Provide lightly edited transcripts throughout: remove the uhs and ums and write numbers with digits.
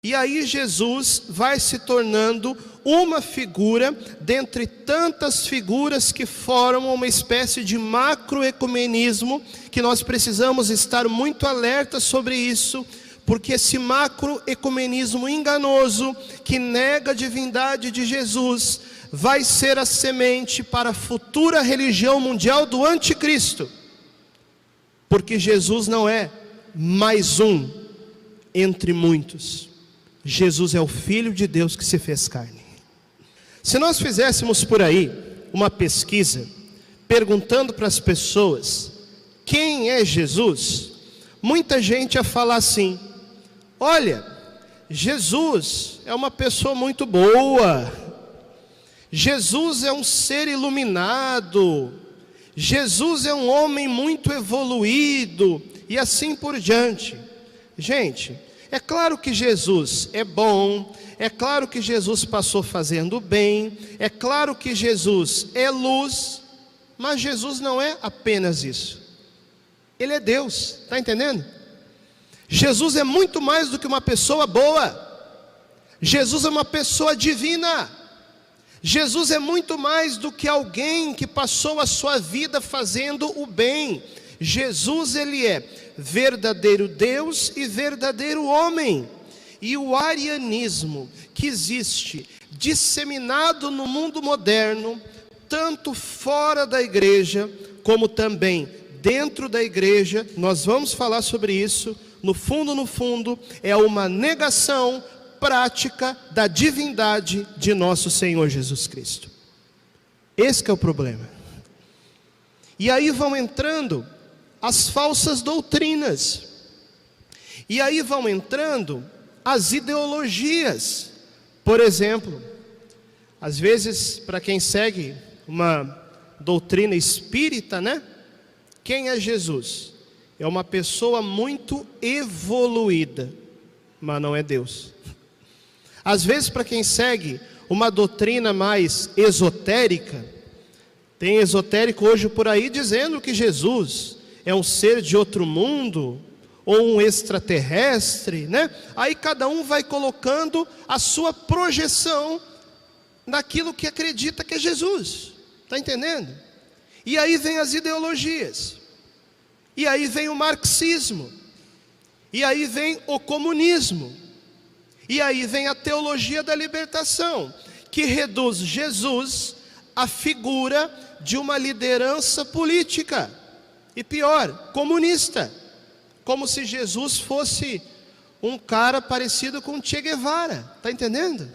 E aí Jesus vai se tornando uma figura dentre tantas figuras que formam uma espécie de macroecumenismo, que nós precisamos estar muito alertas sobre isso, porque esse macroecumenismo enganoso, que nega a divindade de Jesus, vai ser a semente para a futura religião mundial do anticristo. Porque Jesus não é mais um entre muitos. Jesus é o Filho de Deus que se fez carne. Se nós fizéssemos por aí uma pesquisa, perguntando para as pessoas quem é Jesus, muita gente ia falar assim: olha, Jesus é uma pessoa muito boa, Jesus é um ser iluminado, Jesus é um homem muito evoluído, e assim por diante. Gente, é claro que Jesus é bom, é claro que Jesus passou fazendo bem, é claro que Jesus é luz, mas Jesus não é apenas isso. Ele é Deus, está entendendo? Jesus é muito mais do que uma pessoa boa. Jesus é uma pessoa divina. Jesus é muito mais do que alguém que passou a sua vida fazendo o bem. Jesus, ele é verdadeiro Deus e verdadeiro homem. E o arianismo que existe disseminado no mundo moderno, tanto fora da igreja como também dentro da igreja, nós vamos falar sobre isso. No fundo, é uma negação prática da divindade de nosso Senhor Jesus Cristo. Esse que é o problema. E aí vão entrando as falsas doutrinas. E aí vão entrando as ideologias. Por exemplo, às vezes, para quem segue uma doutrina espírita, né? Quem é Jesus? É uma pessoa muito evoluída, mas não é Deus. Às vezes, para quem segue uma doutrina mais esotérica, tem esotérico hoje por aí dizendo que Jesus é um ser de outro mundo, ou um extraterrestre, né? Aí cada um vai colocando a sua projeção naquilo que acredita que é Jesus, está entendendo? E aí vem as ideologias, e aí vem o marxismo, e aí vem o comunismo, e aí vem a teologia da libertação, que reduz Jesus à figura de uma liderança política, e pior, comunista, como se Jesus fosse um cara parecido com Che Guevara, está entendendo?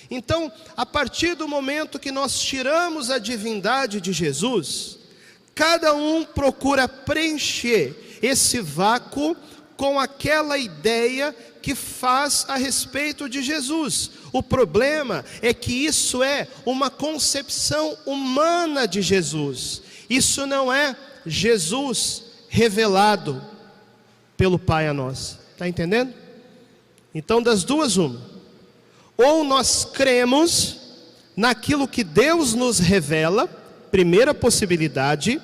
Então, a partir do momento que nós tiramos a divindade de Jesus, cada um procura preencher esse vácuo com aquela ideia que faz a respeito de Jesus. O problema é que isso é uma concepção humana de Jesus. Isso não é Jesus revelado pelo Pai a nós. Está entendendo? Então, das duas, uma. Ou nós cremos naquilo que Deus nos revela, primeira possibilidade,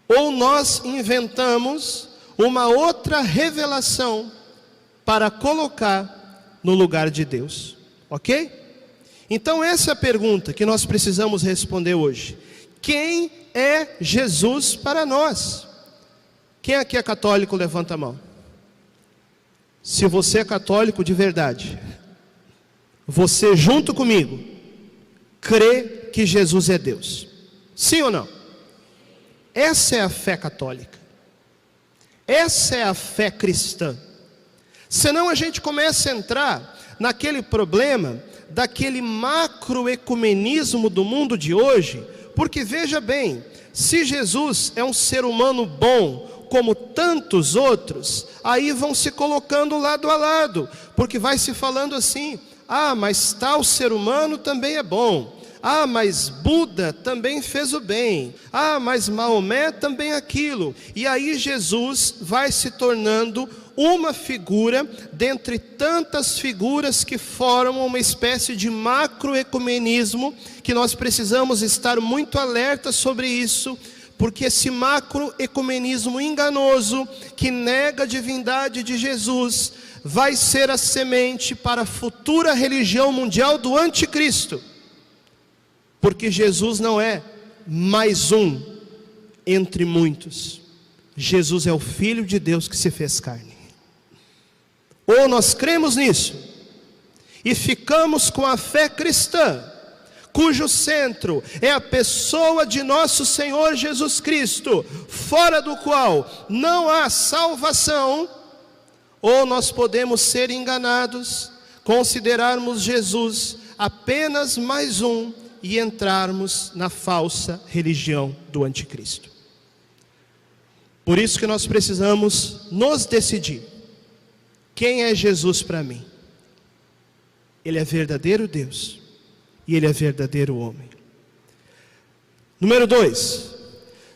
ou nós inventamos uma outra revelação para colocar no lugar de Deus. Ok? Então essa é a pergunta que nós precisamos responder hoje. Quem é Jesus para nós? Quem aqui é católico, levanta a mão. Se você é católico de verdade, você junto comigo crê que Jesus é Deus. Sim ou não? Essa é a fé católica. Essa é a fé cristã. Senão a gente começa a entrar naquele problema daquele macroecumenismo do mundo de hoje, porque veja bem, se Jesus é um ser humano bom, como tantos outros, aí vão se colocando lado a lado, porque vai se falando assim: ah, mas tal ser humano também é bom. Ah, mas Buda também fez o bem. Ah, mas Maomé também aquilo. E aí Jesus vai se tornando uma figura dentre tantas figuras que formam uma espécie de macroecumenismo, que nós precisamos estar muito alertas sobre isso, porque esse macroecumenismo enganoso, que nega a divindade de Jesus, vai ser a semente para a futura religião mundial do anticristo. Porque Jesus não é mais um entre muitos. Jesus é o Filho de Deus que se fez carne. Ou nós cremos nisso e ficamos com a fé cristã, cujo centro é a pessoa de nosso Senhor Jesus Cristo, fora do qual não há salvação, ou nós podemos ser enganados, considerarmos Jesus apenas mais um e entrarmos na falsa religião do anticristo. Por isso que nós precisamos nos decidir. Quem é Jesus para mim? Ele é verdadeiro Deus e Ele é verdadeiro homem. Número 2,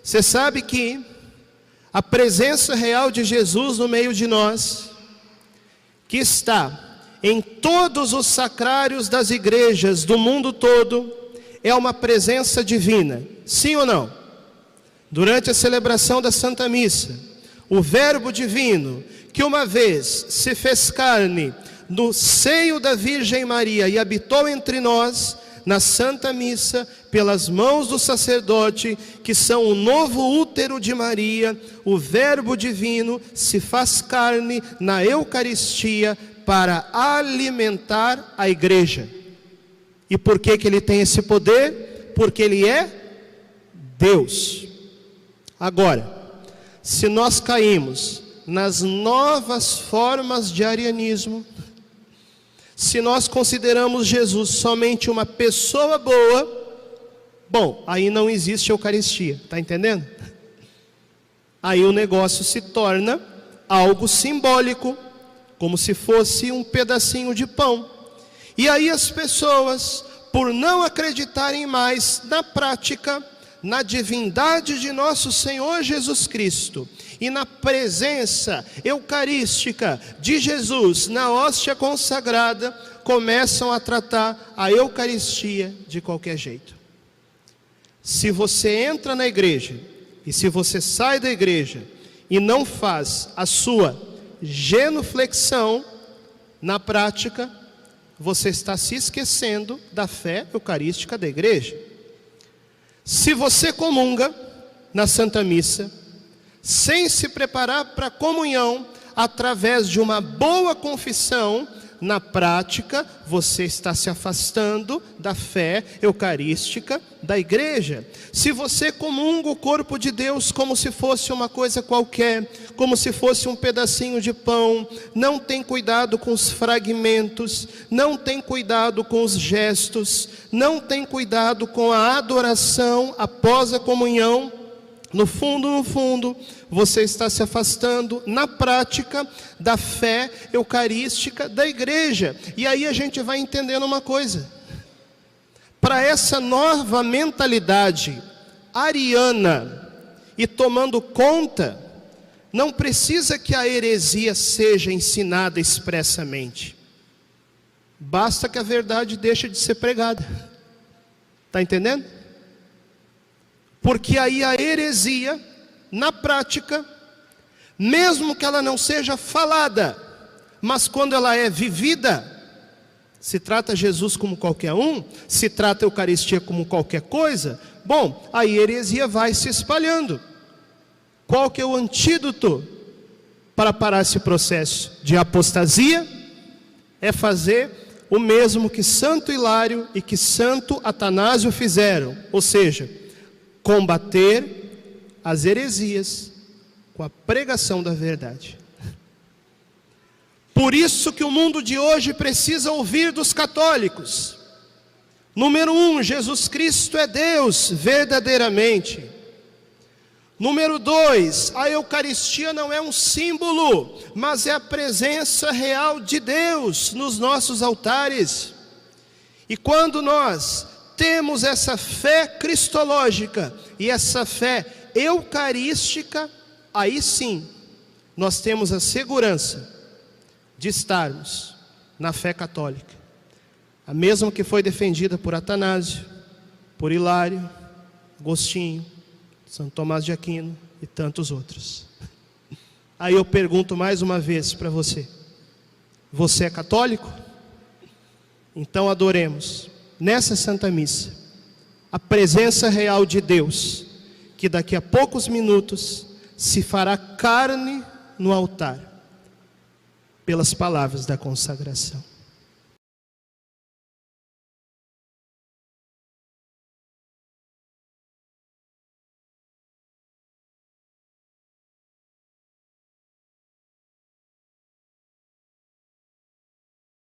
você sabe que a presença real de Jesus no meio de nós, que está em todos os sacrários das igrejas do mundo todo, é uma presença divina, sim ou não? Durante a celebração da Santa Missa, o Verbo Divino, que uma vez se fez carne no seio da Virgem Maria e habitou entre nós, na Santa Missa, pelas mãos do sacerdote, que são o novo útero de Maria, o Verbo Divino se faz carne na Eucaristia para alimentar a igreja. E por que ele tem esse poder? Porque ele é Deus. Agora, se nós caímos nas novas formas de arianismo, se nós consideramos Jesus somente uma pessoa boa, bom, aí não existe Eucaristia, está entendendo? Aí o negócio se torna algo simbólico, como se fosse um pedacinho de pão. E aí as pessoas, por não acreditarem mais na prática, na divindade de nosso Senhor Jesus Cristo e na presença eucarística de Jesus na hóstia consagrada, começam a tratar a Eucaristia de qualquer jeito. Se você entra na igreja e se você sai da igreja e não faz a sua genuflexão na prática, você está se esquecendo da fé eucarística da igreja. Se você comunga na Santa Missa, sem se preparar para a comunhão, através de uma boa confissão, na prática, você está se afastando da fé eucarística da igreja. Se você comunga o corpo de Deus como se fosse uma coisa qualquer, como se fosse um pedacinho de pão, não tem cuidado com os fragmentos, não tem cuidado com os gestos, não tem cuidado com a adoração após a comunhão, no fundo, você está se afastando na prática da fé eucarística da igreja. E aí a gente vai entendendo uma coisa. Para essa nova mentalidade ariana e tomando conta, não precisa que a heresia seja ensinada expressamente. Basta que a verdade deixe de ser pregada. Está entendendo? Porque aí a heresia, na prática, mesmo que ela não seja falada, mas quando ela é vivida, se trata Jesus como qualquer um, se trata a Eucaristia como qualquer coisa, bom, a heresia vai se espalhando. Qual que é o antídoto para parar esse processo de apostasia? É fazer o mesmo que Santo Hilário e que Santo Atanásio fizeram, ou seja, combater as heresias com a pregação da verdade. Por isso que o mundo de hoje precisa ouvir dos católicos. Número 1, Jesus Cristo é Deus verdadeiramente. Número 2, a Eucaristia não é um símbolo, mas é a presença real de Deus nos nossos altares. E quando nós temos essa fé cristológica e essa fé eucarística, aí sim, nós temos a segurança de estarmos na fé católica. A mesma que foi defendida por Atanásio, por Hilário, Agostinho, São Tomás de Aquino e tantos outros. Aí eu pergunto mais uma vez para você: Você é católico? Então adoremos nessa Santa Missa a presença real de Deus, que daqui a poucos minutos se fará carne no altar, pelas palavras da consagração.